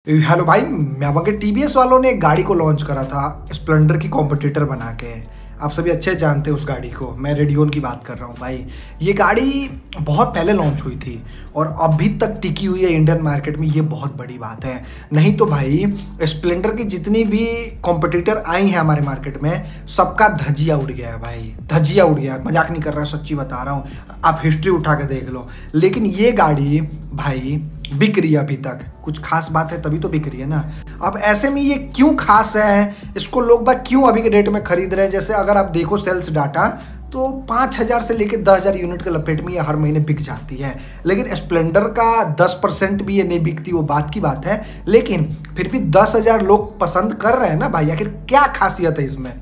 Hello भाई, मैं TVS वालों ने एक गाड़ी को लॉन्च करा था स्प्लेंडर की कॉम्पिटिटर बना के। आप सभी अच्छे जानते हैं उस गाड़ी को, मैं रेडियन की बात कर रहा हूँ भाई। ये गाड़ी बहुत पहले लॉन्च हुई थी और अभी तक टिकी हुई है इंडियन मार्केट में, ये बहुत बड़ी बात है। नहीं तो भाई स्प्लेंडर की जितनी भी कॉम्पिटिटर आई हैं हमारे मार्केट में, सबका धजिया उड़ गया है भाई, धजिया उड़ गया है। मजाक नहीं कर रहा, सच्ची बता रहा हूँ, आप हिस्ट्री उठा के देख लो। लेकिन ये गाड़ी भाई बिक रही है अभी तक, कुछ खास बात है तभी तो बिक रही है ना। अब ऐसे में ये क्यों खास है, इसको लोग बाग क्यों अभी के डेट में खरीद रहे हैं? जैसे अगर आप देखो सेल्स डाटा तो 5,000 से लेकर 10,000 यूनिट के लपेट में ये हर महीने बिक जाती है। लेकिन स्प्लेंडर का 10% भी ये नहीं बिकती, वो बात की बात है। लेकिन फिर भी 10,000 लोग पसंद कर रहे हैं ना भाई, आखिर क्या खासियत है इसमें?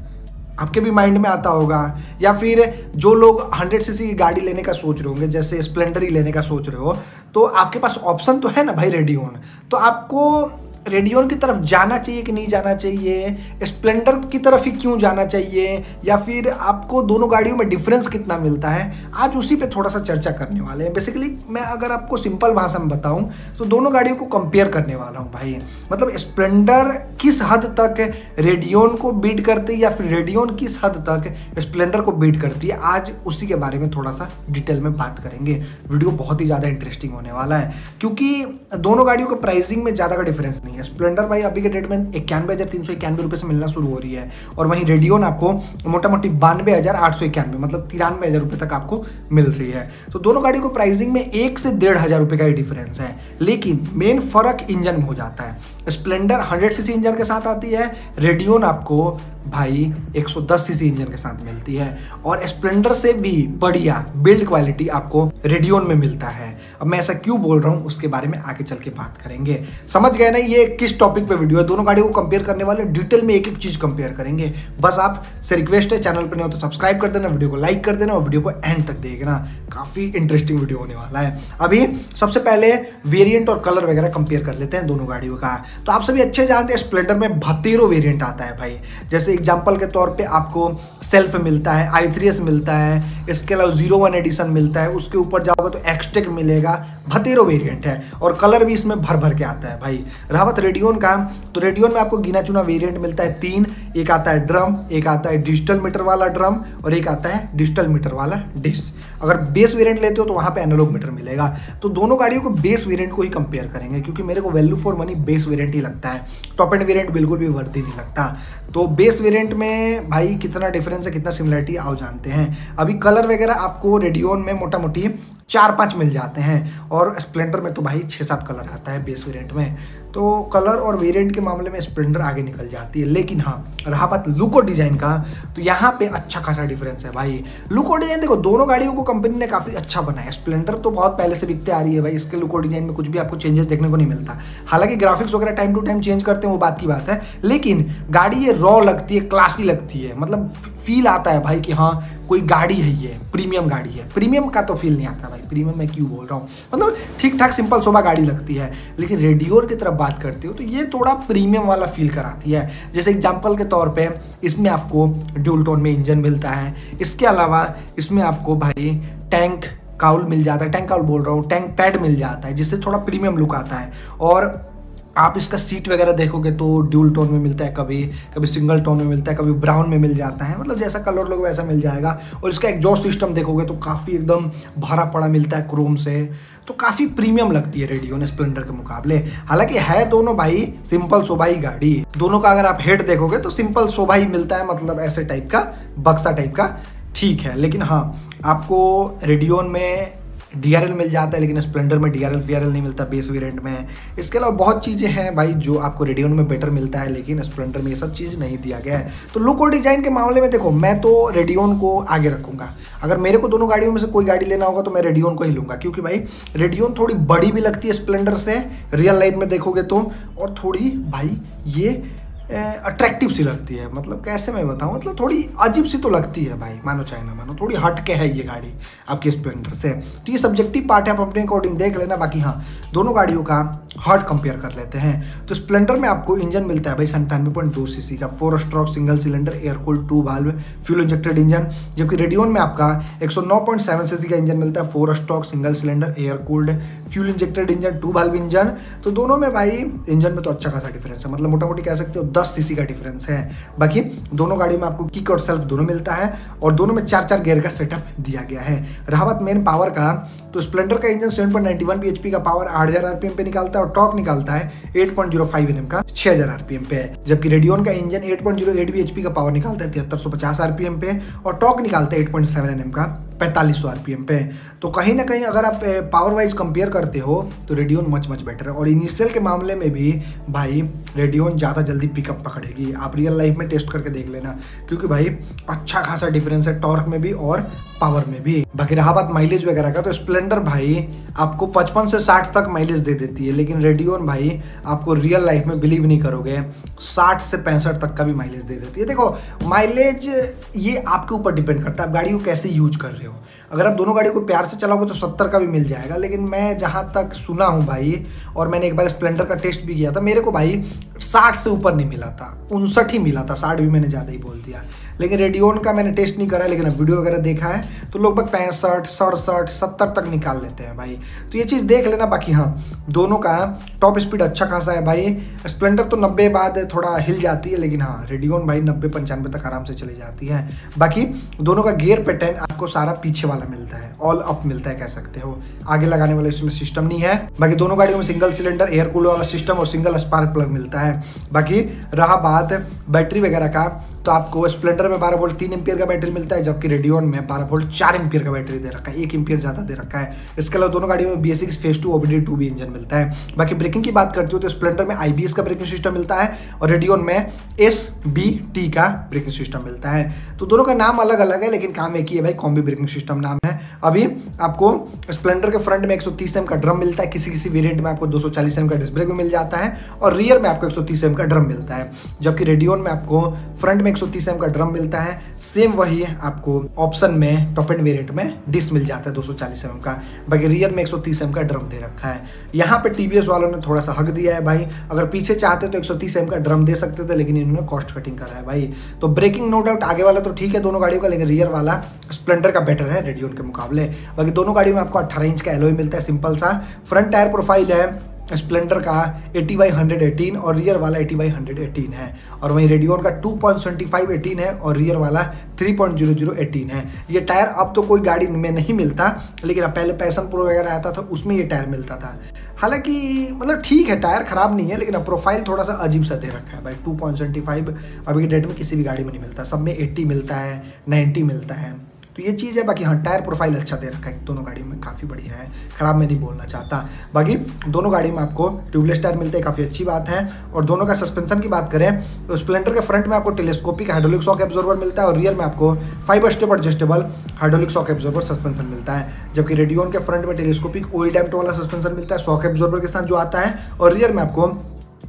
आपके भी माइंड में आता होगा। या फिर जो लोग 100 सीसी की गाड़ी लेने का सोच रहे होंगे, जैसे स्प्लेंडर ही लेने का सोच रहे हो, तो आपके पास ऑप्शन तो है ना भाई रेडियन। तो आपको रेडियन की तरफ जाना चाहिए कि नहीं जाना चाहिए, स्प्लेंडर की तरफ ही क्यों जाना चाहिए, या फिर आपको दोनों गाड़ियों में डिफरेंस कितना मिलता है, आज उसी पे थोड़ा सा चर्चा करने वाले हैं। बेसिकली मैं अगर आपको सिंपल भाषा में बताऊं तो दोनों गाड़ियों को कंपेयर करने वाला हूं भाई। मतलब स्प्लेंडर किस हद तक रेडियन को बीट करती है या फिर रेडियन किस हद तक स्प्लेंडर को बीट करती है, आज उसी के बारे में थोड़ा सा डिटेल में बात करेंगे। वीडियो बहुत ही ज़्यादा इंटरेस्टिंग होने वाला है क्योंकि दोनों गाड़ियों के प्राइसिंग में ज़्यादा का डिफरेंस नहीं है। स्प्लेंडर भाई अभी के डेट में 91,391 रुपये से मिलना शुरू हो रही है, और वहीं रेडियन आपको मोटा मोटी 92,891 मतलब 93,000 रुपये तक आपको मिल रही है। तो दोनों गाड़ियों को प्राइसिंग में 1 से 1,500 रुपये का ही डिफरेंस है। लेकिन मेन फर्क इंजन में हो जाता है। स्प्लेंडर 100 सीसी इंजन के साथ आती है, रेडियन आपको भाई 110 सीसी इंजन के साथ मिलती है, और स्प्लेंडर से भी बढ़िया बिल्ड क्वालिटी आपको रेडियन में मिलता है। अब मैं ऐसा क्यों बोल रहा हूँ उसके बारे में आगे चल के बात करेंगे। समझ गए ना ये किस टॉपिक पे वीडियो है? दोनों गाड़ियों को कंपेयर करने वाले, डिटेल में एक एक चीज कंपेयर करेंगे। बस आप से रिक्वेस्ट है, चैनल पर नहीं हो तो सब्सक्राइब कर देना, वीडियो को लाइक कर देना और वीडियो को एंड तक देखना, काफी इंटरेस्टिंग वीडियो होने वाला है। अभी सबसे पहले वेरिएंट और कलर वगैरह कंपेयर कर लेते हैं दोनों गाड़ियों का। तो आप सभी अच्छे जानते हैं स्प्लेंडर में 32 वेरिएंट आता है भाई। जैसे एग्जांपल के तौर पे आपको सेल्फ मिलता है, i3s मिलता है, इसके अलावा 01 एडिशन मिलता है, उसके ऊपर जाओगे तो एक्सटेक मिलेगा। 32 वेरिएंट है और कलर भी इसमें भर भर के आता है भाई। रहा बात रेडियन का, तो रेडियन में आपको गिना चुना वेरिएंट मिलता है 3। एक आता है ड्रम, एक आता है डिजिटल मीटर वाला ड्रम, और एक आता है डिजिटल मीटर वाला डिस्क। अगर बेस वेरिएंट लेते हो तो वहां पे एनालॉग मीटर मिलेगा। तो दोनों गाड़ियों को बेस वेरिएंट को ही कंपेयर करेंगे क्योंकि मेरे को value for money base variant ही लगता है। टॉप एंड वेरिएंट बिल्कुल भी वर्दी नहीं लगता। तो बेस वेरिएंट में भाई कितना डिफरेंस है, कितना सिमिलरिटी आओ जानते हैं। अभी कलर वगैरह आपको रेडियन में मोटा मोटी 4-5 मिल जाते हैं, और स्प्लेंडर में तो भाई 6-7 कलर आता है बेस वेरिएंट में। तो कलर और वेरिएंट के मामले में स्प्लेंडर आगे निकल जाती है। लेकिन हाँ, रहा बात लुक और डिजाइन का, तो यहाँ पे अच्छा खासा डिफरेंस है भाई। लुक और डिजाइन देखो, दोनों गाड़ियों को कंपनी ने काफी अच्छा बनाया। स्प्लेंडर तो बहुत पहले से बिकते आ रही है भाई, इसके लुक और डिजाइन में कुछ भी आपको चेंजेस देखने को नहीं मिलता। हालांकि ग्राफिक्स वगैरह टाइम टू टाइम चेंज करते हैं, वो बात की बात है, लेकिन गाड़ी ये रॉ लगती है, क्लासी लगती है। मतलब फील आता है भाई कि हाँ कोई गाड़ी है, ये प्रीमियम गाड़ी है। प्रीमियम का तो फील नहीं आता भाई, प्रीमियम मैं क्यों बोल रहा हूँ, मतलब ठीक ठाक सिंपल सोबा गाड़ी लगती है। लेकिन रेडियन की तरफ बात करते हो तो ये थोड़ा प्रीमियम वाला फील कराती है। जैसे एग्जांपल के तौर पे इसमें आपको ड्यूल टोन में इंजन मिलता है, इसके अलावा इसमें आपको भाई टैंक काउल मिल जाता है, टैंक काउल बोल रहा हूँ, टैंक पैड मिल जाता है, जिससे थोड़ा प्रीमियम लुक आता है। और आप इसका सीट वगैरह देखोगे तो ड्यूल टोन में मिलता है, कभी कभी सिंगल टोन में मिलता है, कभी ब्राउन में मिल जाता है, मतलब जैसा कलर लोगे वैसा मिल जाएगा। और इसका एग्जॉस्ट सिस्टम देखोगे तो काफ़ी एकदम भरा पड़ा मिलता है क्रोम से, तो काफ़ी प्रीमियम लगती है रेडियन स्प्लेंडर के मुकाबले। हालांकि है दोनों भाई सिंपल शोभा ही गाड़ी, दोनों का अगर आप हेड देखोगे तो सिंपल शोभा ही मिलता है, मतलब ऐसे टाइप का बक्सा टाइप का, ठीक है। लेकिन हाँ, आपको रेडियन में DRL मिल जाता है, लेकिन स्प्लेंडर में DRL VRL नहीं मिलता बेस वेरिएंट में। इसके अलावा बहुत चीज़ें हैं भाई जो आपको रेडियन में बेटर मिलता है, लेकिन स्प्लेंडर में ये सब चीज़ नहीं दिया गया है। तो लुक और डिजाइन के मामले में देखो, मैं तो रेडियन को आगे रखूंगा। अगर मेरे को दोनों गाड़ियों में से कोई गाड़ी लेना होगा तो मैं रेडियन को ही लूंगा, क्योंकि भाई रेडियन थोड़ी बड़ी भी लगती है स्प्लेंडर से रियल लाइफ में देखोगे तो, और थोड़ी भाई ये अट्रैक्टिव सी लगती है। मतलब कैसे मैं बताऊँ, मतलब थोड़ी अजीब सी तो लगती है भाई, मानो चाहे ना मानो, थोड़ी हट के है ये गाड़ी आपकी स्प्लेंडर से। तो ये सब्जेक्टिव पार्ट है, आप अपने अकॉर्डिंग देख लेना। बाकी हाँ, दोनों गाड़ियों का हॉट कंपेयर कर लेते हैं। तो स्प्लेंडर में आपको इंजन मिलता है भाई 97.2 सीसी का 4 stroke single cylinder air cooled 2 valve fuel injected engine, जबकि रेडियन में आपका 109.7 सीसी का इंजन मिलता है 4 stroke single cylinder air cooled fuel injected engine 2 valve engine. तो दोनों में भाई इंजन में तो अच्छा खासा डिफरेंस है, मतलब मोटा मोटी कह सकते हो 10 सीसी का डिफरेंस है। बाकी दोनों गाड़ियों में आपको किक और सेल्फ दोनों मिलता है और दोनों में 4-4 गियर का सेटअप दिया गया है। रहा बात मेन पावर का, तो स्प्लेंडर का इंजन 7.91 bhp का पावर 8000 आरपीएम पे निकालता है और टॉर्क निकालता है 8.05 Nm का 6000 आरपीएम पे, जबकि रेडियन का इंजन 8.08 bhp का पावर निकालता है 7350 आरपीएम पे और टॉर्क निकालता है 8.7 Nm का 4500 आरपीएम पे। तो कहीं ना कहीं अगर आप पावर वाइज कंपेयर करते हो तो रेडियन मच बेटर है। और इनिशियल के मामले में भी भाई रेडियन ज़्यादा जल्दी पिकअप पकड़ेगी, आप रियल लाइफ में टेस्ट करके देख लेना, क्योंकि भाई अच्छा खासा डिफरेंस है टॉर्क में भी और पावर में भी। बाकी रहा बात माइलेज वगैरह का, तो स्प्लेंडर भाई आपको 55 से 60 तक माइलेज दे देती है, लेकिन रेडियन भाई आपको रियल लाइफ में बिलीव नहीं करोगे 60 से 65 तक का भी माइलेज दे देती है। देखो माइलेज ये आपके ऊपर डिपेंड करता है आप गाड़ी को कैसे यूज कर रहे हो। अगर आप दोनों गाड़ी को प्यार से चलाओगे तो 70 का भी मिल जाएगा, लेकिन मैं जहाँ तक सुना हूँ भाई, और मैंने एक बार स्प्लेंडर का टेस्ट भी किया था, मेरे को भाई 60 से ऊपर नहीं मिला था, 59 ही मिला था, 60 भी मैंने ज़्यादा ही बोल दिया। लेकिन रेडियन का मैंने टेस्ट नहीं करा, लेकिन अब वीडियो वगैरह देखा है तो लगभग 65, 67, 70 तक निकाल लेते हैं भाई। तो ये चीज़ देख लेना। बाकी हाँ, दोनों का टॉप स्पीड अच्छा खासा है भाई। स्प्लेंडर तो 90 बाद थोड़ा हिल जाती है, लेकिन हाँ रेडियन भाई 90-95 तक आराम से चली जाती है। बाकी दोनों का गियर पैटर्न आपको सारा पीछे वाला मिलता है, ऑल अप मिलता है कह सकते हो, आगे लगाने वाला इसमें सिस्टम नहीं है। बाकी दोनों गाड़ियों में सिंगल सिलेंडर एयर कूलर वाला सिस्टम और सिंगल स्पार्क प्लग मिलता है। बाकी रहा बात बैटरी वगैरह का, तो आपको स्प्लेंडर में 12 वोल्ट 3 एम्पियर का बैटरी मिलता है, जबकि रेडियन में 12 वोल्ट 4 एम्पियर का बैटरी दे रखा है, 1 एम्पियर ज़्यादा दे रखा है। इसके अलावा दोनों गाड़ियों में BS6 फेज 2 OBD2 भी इंजन मिलता है। बाकी ब्रेकिंग की बात करते हो तो स्प्लेंडर में IBS का ब्रेकिंग सिस्टम मिलता है और रेडियन में SBT का ब्रेकिंग सिस्टम मिलता है। तो दोनों का नाम अलग अलग है, लेकिन काम एक ही है भाई, कॉम्बी ब्रेकिंग सिस्टम नाम है। अभी आपको स्प्लेंडर के फ्रंट में 130 mm का ड्रम मिलता है, किसी किसी वेरिएंट में आपको 240 mm का डिस्क ब्रेक भी मिल जाता है और रियर में आपको 130 mm का ड्रम मिलता है, जबकि रेडियन में आपको फ्रंट में 130 mm का ड्रम मिलता है। सेम वही आपको ऑप्शन में टॉप एंड वेरिएंट में डिस्क मिल जाता है 240 mm का, बाकी रियर में 130 mm का ड्रम दे रखा है। यहाँ पे TVS वालों ने थोड़ा सा हक दिया है भाई, अगर पीछे चाहते तो 130 mm का ड्रम दे सकते थे, लेकिन इन्होंने कॉस्ट कटिंग करा है भाई। तो ब्रेकिंग नो डाउट आगे वाला तो ठीक है दोनों गाड़ियों का, लेकिन रियर वाला स्प्लेंडर का बेटर है रेडियन के मुकाबले। बाकी दोनों गाड़ियों में आपको 18 इंच का एलॉय मिलता है, सिंपल सा। फ्रंट टायर प्रोफाइल है स्प्लेंडर का 80/118 और रियर वाला 80/118 है, और वहीं रेडियन का 2.7518 है और रियर वाला 3.0018 है। ये टायर अब तो कोई गाड़ी में नहीं मिलता, लेकिन अब पहले पैशन प्रो वगैरह आता था उसमें ये टायर मिलता था। हालांकि मतलब ठीक है, टायर खराब नहीं है, लेकिन अब प्रोफाइल थोड़ा सा अजीब सा दे रखा है भाई। 2.75 अभी के डेट में किसी भी गाड़ी में नहीं मिलता, सब में 80 मिलता है, 90 मिलता है, तो ये चीज़ है। बाकी हाँ, टायर प्रोफाइल अच्छा दे रखा है दोनों गाड़ियों में, काफ़ी बढ़िया है, खराब मैं नहीं बोलना चाहता। बाकी दोनों गाड़ी में आपको ट्यूबलेस टायर मिलते हैं, काफ़ी अच्छी बात है। और दोनों का सस्पेंशन की बात करें तो स्प्लेंडर के फ्रंट में आपको टेलीस्कोपिक हाइड्रोलिक शॉक एब्जॉर्बर मिलता है और रियर में आपको 5 step adjustable hydraulic shock absorber suspension मिलता है, जबकि रेडियन के फ्रंट में टेलीस्कोपिक ऑयल डैम्प्ड वाला सस्पेंशन मिलता है शॉक एब्जॉर्बर के साथ जो आता है, और रियर में आपको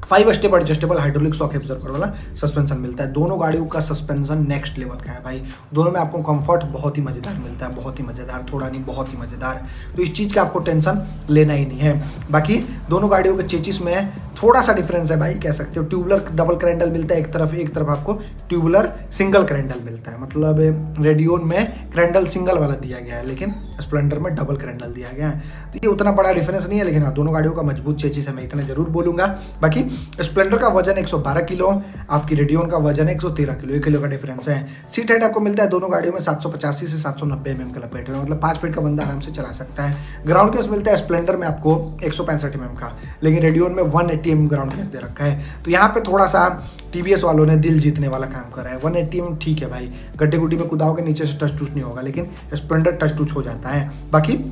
5 step adjustable hydraulic shock absorber वाला सस्पेंशन मिलता है। दोनों गाड़ियों का सस्पेंशन नेक्स्ट लेवल का है भाई, दोनों में आपको कंफर्ट बहुत ही मज़ेदार मिलता है, बहुत ही मज़ेदार, थोड़ा नहीं बहुत ही मज़ेदार। तो इस चीज़ का आपको टेंशन लेना ही नहीं है। बाकी दोनों गाड़ियों के चेचिस में थोड़ा सा डिफरेंस है भाई, कह सकते हो। ट्यूबुलर डबल क्रैंडल मिलता है एक तरफ आपको ट्यूबुलर सिंगल क्रैंडल मिलता है, मतलब रेडियन में क्रैंडल सिंगल वाला दिया गया है, लेकिन स्प्लेंडर में डबल क्रैंडल दिया गया है। तो ये उतना बड़ा डिफरेंस नहीं है, लेकिन हाँ दोनों गाड़ियों का मजबूत चेचिस है, मैं इतना जरूर बोलूँगा। बाकी स्प्लेंडर का वजन 112 किलो, आपकी रेडियन का वजन है 113 किलो, 1 किलो का डिफरेंस है। सीट हाइट आपको मिलता है दोनों गाड़ियों में 785 से 790 mm का लपेटे में, मतलब 5 फीट का बंदा आराम से चला सकता है। ग्राउंड क्लियरेंस मिलता है स्प्लेंडर में आपको 165 mm का, लेकिन रेडियन में 180 mm ग्राउंड क्लियरेंस दे रखा है। तो यहाँ पे थोड़ा सा TVS वालों ने दिल जीतने वाला काम करा है। 180 mm ठीक है भाई, गड्ढे गुड्डी में कुदाओगे नीचे से टच टूच नहीं होगा, लेकिन स्प्लेंडर टच टूच हो जाता है। बाकी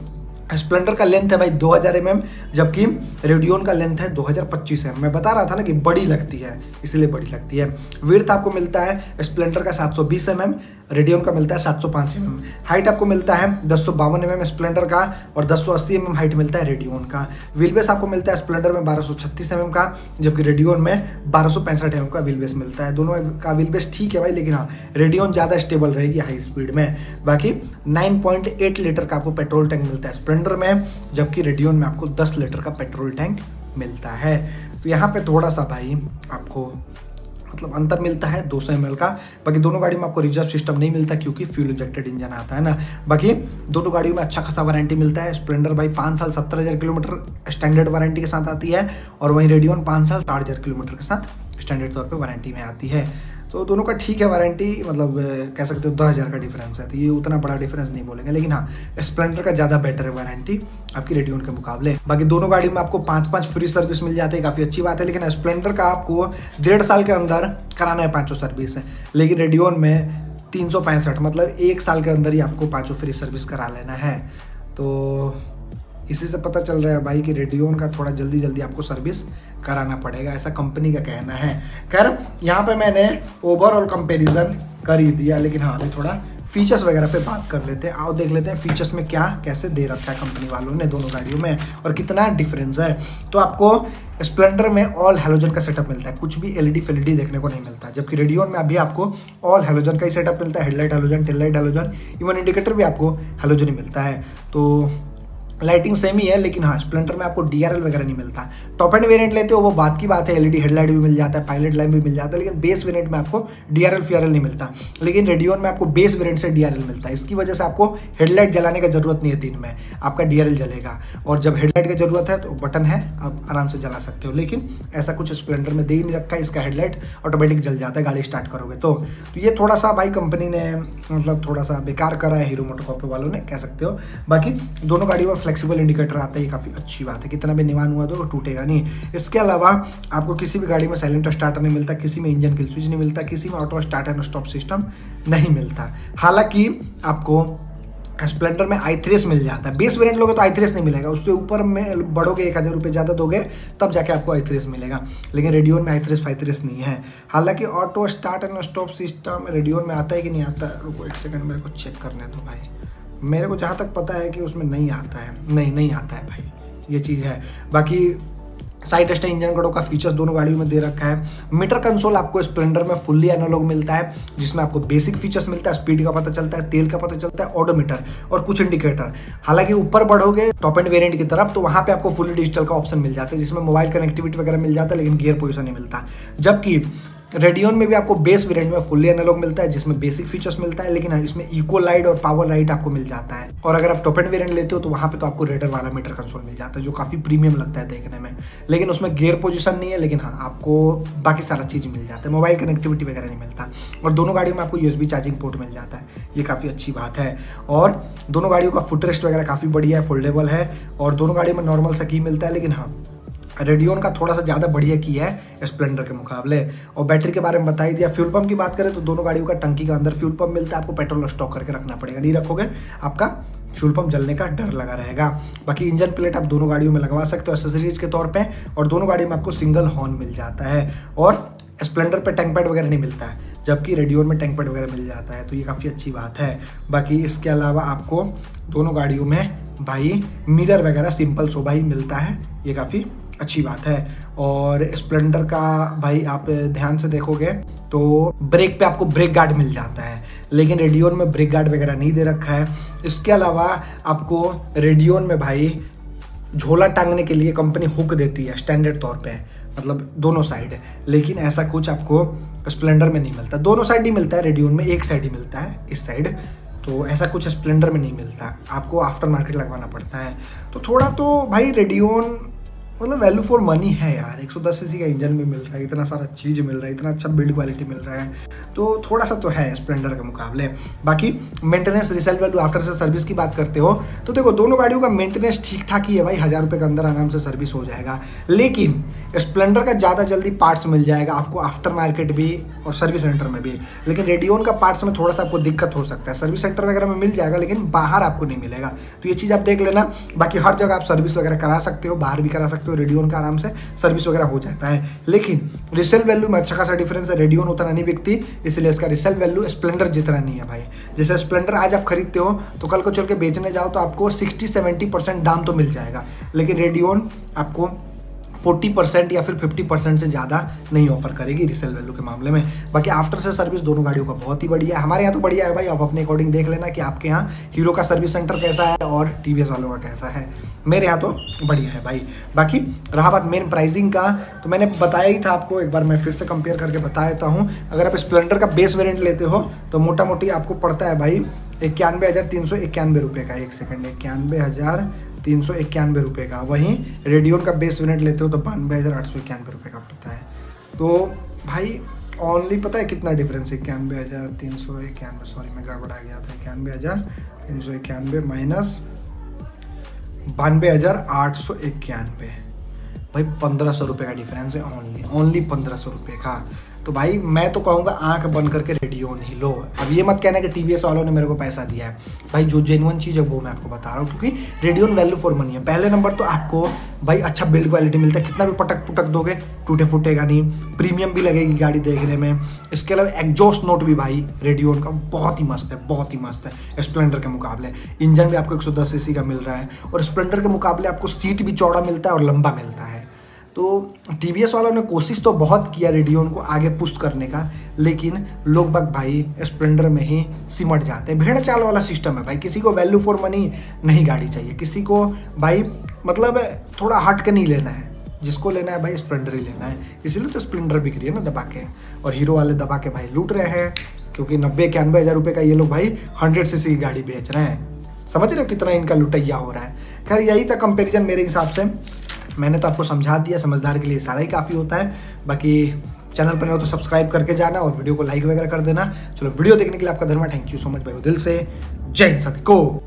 स्प्लेंडर का लेंथ है भाई 2000 mm, जबकि रेडियन का लेंथ है 2025 mm। मैं बता रहा था ना कि बड़ी लगती है, इसलिए बड़ी लगती है। विड्थ आपको मिलता है स्प्लेंडर का 720 mm, रेडियन का मिलता है 705 mm। हाइट आपको मिलता है 1052 mm स्प्लेंडर का, और 1080 mm हाइट मिलता है रेडियन का। व्हील बेस आपको मिलता है स्प्लेंडर में 1236 mm का, जबकि रेडियन में 1265 mm का व्हील बेस मिलता है। दोनों का व्हील बेस ठीक है भाई, लेकिन हाँ रेडियन ज़्यादा स्टेबल रहेगी हाई स्पीड में। बाकी 9.8 लीटर का आपको पेट्रोल टैंक मिलता है स्प्लेंडर में, जबकि रेडियन में आपको 10 लीटर का पेट्रोल टैंक मिलता है। तो यहाँ पे थोड़ा सा भाई आपको मतलब अंतर मिलता है 200 ml का। बाकी दोनों गाड़ी में आपको रिजर्व सिस्टम नहीं मिलता क्योंकि फ्यूल इंजेक्टेड इंजन आता है ना। बाकी दोनों गाड़ियों में अच्छा खासा वारंटी मिलता है। स्प्लेंडर भाई 5 साल 70,000 किलोमीटर स्टैंडर्ड वारंटी के साथ आती है, और वहीं रेडियन 5 साल 60,000 किलोमीटर के साथ स्टैंडर्ड तौर पे वारंटी में आती है। तो दोनों का ठीक है वारंटी, मतलब कह सकते हो 2000 का डिफरेंस है, तो ये उतना बड़ा डिफरेंस नहीं बोलेंगे, लेकिन हाँ स्प्लेंडर का ज़्यादा बेटर है वारंटी आपकी रेडियन के मुकाबले। बाकी दोनों गाड़ी में आपको 5 फ्री सर्विस मिल जाती है, काफ़ी अच्छी बात है। लेकिन स्प्लेंडर का आपको 1.5 साल के अंदर कराना है 5 सर्विस है, लेकिन रेडियन में 365, मतलब 1 साल के अंदर ही आपको 5 फ्री सर्विस करा लेना है। तो इसी से पता चल रहा है भाई कि रेडियन का थोड़ा जल्दी आपको सर्विस कराना पड़ेगा, ऐसा कंपनी का कहना है। खैर यहाँ पे मैंने ओवरऑल कंपैरिजन कर ही दिया, लेकिन हाँ अभी थोड़ा फीचर्स वगैरह पे बात कर लेते हैं। आओ देख लेते हैं फीचर्स में क्या कैसे दे रखा है कंपनी वालों ने दोनों गाड़ियों में और कितना डिफरेंस है। तो आपको स्प्लेंडर में ऑल हैलोजन का सेटअप मिलता है, कुछ भी एलईडी फिलईडी देखने को नहीं मिलता, जबकि रेडियन में अभी आपको ऑल हैलोजन का ही सेटअप मिलता है। Headlight halogen, tail light halogen, even indicator भी आपको हैलोजन ही मिलता है। तो लाइटिंग सेम ही है, लेकिन हाँ स्प्लेंडर में आपको डीआरएल वगैरह नहीं मिलता। टॉप एंड वेरिएंट लेते हो वो बात की बात है, एलईडी हेडलाइट भी मिल जाता है, पायलट लैंप भी मिल जाता है, लेकिन बेस वेरिएंट में आपको डीआरएल फीआरएल नहीं मिलता। लेकिन रेडियन में आपको बेस वेरिएंट से डीआरएल मिलता है, इसकी वजह से आपको हेडलाइट जलाने का जरूरत नहीं है, दिन में आपका डीआरएल जलेगा, और जब हेडलाइट की जरूरत है तो बटन है आप आराम से जला सकते हो। लेकिन ऐसा कुछ स्प्लेंडर में दे ही नहीं रखा है, इसका हेडलाइट ऑटोमेटिक जल जाता है गाड़ी स्टार्ट करोगे तो ये थोड़ा सा भाई कंपनी ने मतलब थोड़ा सा बेकार करा है, हीरो मोटोकॉर्प वालों ने कह सकते हो। बाकी दोनों गाड़ियों में फ्लेक्सिबल इंडिकेटर आता है, ये काफ़ी अच्छी बात है, कितना भी निवान हुआ तो टूटेगा नहीं। इसके अलावा आपको किसी भी गाड़ी में साइलेंट स्टार्टर नहीं मिलता, किसी में इंजन किल स्विच नहीं मिलता, किसी में auto start and stop system नहीं मिलता। हालांकि आपको स्प्लेंडर में i3 मिल जाता है, बेस वेरिएंट लोगे तो i3 नहीं मिलेगा, उसके ऊपर में बढ़ोगे 1000 रुपये ज़्यादा दोगे तब जाके आपको i3 मिलेगा, लेकिन रेडियन में i3 नहीं है। हालांकि auto start and stop system radian में आता है कि नहीं आता है, रुको एक सेकंड मेरे को चेक करने दो भाई। मेरे को जहाँ तक पता है कि उसमें नहीं आता है, नहीं आता है भाई, ये चीज़ है। बाकी साइड स्टे इंजन गड़ों का फीचर्स दोनों गाड़ियों में दे रखा है। मीटर कंसोल आपको स्प्लेंडर में फुल्ली एनालॉग मिलता है, जिसमें आपको बेसिक फीचर्स मिलता है, स्पीड का पता चलता है, तेल का पता चलता है, ऑडोमीटर और कुछ इंडिकेटर। हालांकि ऊपर बढ़ोगे टॉप एंड वेरिएंट की तरफ तो वहाँ पे आपको फुल्ली डिजिटल का ऑप्शन मिल जाता है, जिसमें मोबाइल कनेक्टिविटी वगैरह मिल जाता है, लेकिन गियर पोजिशन नहीं मिलता। जबकि रेडियन में भी आपको बेस वेरिएंट में फुल्ली एनालॉग मिलता है, जिसमें बेसिक फीचर्स मिलता है, लेकिन इसमें इको लाइट और पावर लाइट आपको मिल जाता है। और अगर आप टॉप एंड वेरिएंट लेते हो तो वहाँ पे तो आपको रेडर वाला मीटर कंसोल मिल जाता है, जो काफ़ी प्रीमियम लगता है देखने में, लेकिन उसमें गियर पोजीशन नहीं है। लेकिन हाँ आपको बाकी सारा चीज़ मिल जाता है, मोबाइल कनेक्टिविटी वगैरह नहीं मिलता। और दोनों गाड़ियों में आपको USB चार्जिंग पोर्ट मिल जाता है, ये काफ़ी अच्छी बात है। और दोनों गाड़ियों का फुट रेस्ट वगैरह काफ़ी बढ़िया है, फोल्डेबल है, और दोनों गाड़ियों में नॉर्मल सा की मिलता है। लेकिन हाँ रेडियन का थोड़ा सा ज़्यादा बढ़िया की है स्प्लेंडर के मुकाबले। और बैटरी के बारे में बता ही दिया। फ्यूल पंप की बात करें तो दोनों गाड़ियों का टंकी का अंदर फ्यूल पंप मिलता है, आपको पेट्रोल स्टॉक करके रखना पड़ेगा, नहीं रखोगे आपका फ्यूल पंप जलने का डर लगा रहेगा। बाकी इंजन प्लेट आप दोनों गाड़ियों में लगवा सकते हो एसेसरीज के तौर पे, और दोनों गाड़ियों में आपको सिंगल हॉर्न मिल जाता है। और स्प्लेंडर पे टैंक पैड वगैरह नहीं मिलता है, जबकि रेडियन में टैंक पैड वगैरह मिल जाता है, तो ये काफ़ी अच्छी बात है। बाकी इसके अलावा आपको दोनों गाड़ियों में भाई मिरर वगैरह सिंपल सोभा ही मिलता है, ये काफ़ी अच्छी बात है। और स्प्लेंडर का भाई आप ध्यान से देखोगे तो ब्रेक पे आपको ब्रेक गार्ड मिल जाता है, लेकिन रेडियन में ब्रेक गार्ड वगैरह नहीं दे रखा है। इसके अलावा आपको रेडियन में भाई झोला टांगने के लिए कंपनी हुक देती है स्टैंडर्ड तौर पे, मतलब दोनों साइड, लेकिन ऐसा कुछ आपको स्प्लेंडर में नहीं मिलता। दोनों साइड ही मिलता है, रेडियन में एक साइड ही मिलता है इस साइड, तो ऐसा कुछ स्प्लेंडर में नहीं मिलता, आपको आफ्टर मार्केट लगवाना पड़ता है। तो थोड़ा तो भाई रेडियन मतलब वैल्यू फॉर मनी है यार, 110 सीसी का इंजन भी मिल रहा है, इतना सारा चीज़ मिल रहा है, इतना अच्छा बिल्ड क्वालिटी मिल रहा है, तो थोड़ा सा तो है स्प्लेंडर के मुकाबले। बाकी मेंटेनेंस रिसेल वैल्यू आफ्टर से सर्विस की बात करते हो तो देखो दोनों गाड़ियों का मेंटेनेंस ठीक ठाक ही है भाई, 1000 रुपये के अंदर आराम से सर्विस हो जाएगा। लेकिन स्प्लेंडर का ज़्यादा जल्दी पार्ट्स मिल जाएगा आपको आफ्टर मार्केट भी और सर्विस सेंटर में भी, लेकिन रेडियन का पार्ट्स में थोड़ा सा आपको दिक्कत हो सकता है, सर्विस सेंटर वगैरह में मिल जाएगा लेकिन बाहर आपको नहीं मिलेगा, तो ये चीज़ आप देख लेना। बाकी हर जगह आप सर्विस वगैरह करा सकते हो, बाहर भी करा सकते हो, सकते हो, रेडियन का आराम से सर्विस वगैरह हो जाता है। लेकिन रिसेल वैल्यू में अच्छा खासा डिफरेंस है, रेडियन उतना नहीं बिकती, इसलिए इसका रिसेल वैल्यू स्प्लेंडर जितना नहीं है भाई। जैसे स्प्लेंडर आज आप खरीदते हो तो कल को चल के बेचने जाओ तो आपको 60-70% दाम तो मिल जाएगा, लेकिन रेडियन आपको 40% या फिर 50% से ज़्यादा नहीं ऑफर करेगी रिसेल वैल्यू के मामले में। बाकी आफ्टर से सर्विस दोनों गाड़ियों का बहुत ही बढ़िया है, हमारे यहाँ तो बढ़िया है भाई। आप अपने अकॉर्डिंग देख लेना कि आपके यहाँ हीरो का सर्विस सेंटर कैसा है और टीवीएस वालों का कैसा है। मेरे यहाँ तो बढ़िया है भाई। बाकी रहा बात मेन प्राइसिंग का, तो मैंने बताया ही था आपको, एक बार मैं फिर से कंपेयर करके बता देता हूँ। अगर आप स्प्लेंडर का बेस वेरिएंट लेते हो तो मोटा मोटी आपको पड़ता है भाई 91,391 रुपये का। 91,391 रुपये का। वहीं रेडियन का बेस वेरिएंट लेते हो तो 92,891 रुपये का पड़ता है। तो भाई ओनली पता है कितना डिफरेंस है, 91,391, सॉरी मैं गड़बड़ा गया था, 91,391 माइनस 92,891, भाई 1,500 रुपये का डिफरेंस है, ओनली 1,500 रुपये का। तो भाई मैं तो कहूँगा आंख बंद करके रेडियन ही लो। अब ये मत कहना कि टीवीएस वालों ने मेरे को पैसा दिया है भाई, जो जेन्युइन चीज़ है वो मैं आपको बता रहा हूँ, क्योंकि रेडियन वैल्यू फॉर मनी है। पहले नंबर तो आपको भाई अच्छा बिल्ड क्वालिटी मिलता है, कितना भी पटक पुटक दोगे टूटे फूटेगा नहीं, प्रीमियम भी लगेगी गाड़ी देखने में। इसके अलावा एग्जॉस्ट नोट भी भाई रेडियन का बहुत ही मस्त है, बहुत ही मस्त है स्प्लेंडर के मुकाबले। इंजन भी आपको 110 सीसी का मिल रहा है और स्प्लेंडर के मुकाबले आपको सीट भी चौड़ा मिलता है और लंबा मिलता है। तो टीवीएस वालों ने कोशिश तो बहुत किया रेडियन को आगे पुश करने का, लेकिन लोग बाग भाई स्प्लेंडर में ही सिमट जाते हैं। भेड़ चाल वाला सिस्टम है भाई, किसी को वैल्यू फॉर मनी नहीं गाड़ी चाहिए, किसी को भाई मतलब थोड़ा हट के नहीं लेना है, जिसको लेना है भाई स्प्लेंडर ही लेना है। इसीलिए तो स्प्लेंडर बिक रही है ना दबा के, और हीरो वाले दबा के भाई लूट रहे हैं, क्योंकि 90-91 हज़ार रुपये का ये लोग भाई 100 सीसी की गाड़ी बेच रहे हैं। समझ रहे हो कितना इनका लुटैया हो रहा है। खैर यही था कंपेरिजन मेरे हिसाब से, मैंने तो आपको समझा दिया, समझदार के लिए सारा ही काफ़ी होता है। बाकी चैनल पर नहीं हो तो सब्सक्राइब करके जाना और वीडियो को लाइक वगैरह कर देना। चलो वीडियो देखने के लिए आपका धन्यवाद, थैंक यू सो मच भाई, दिल से जय हिंद सभी को।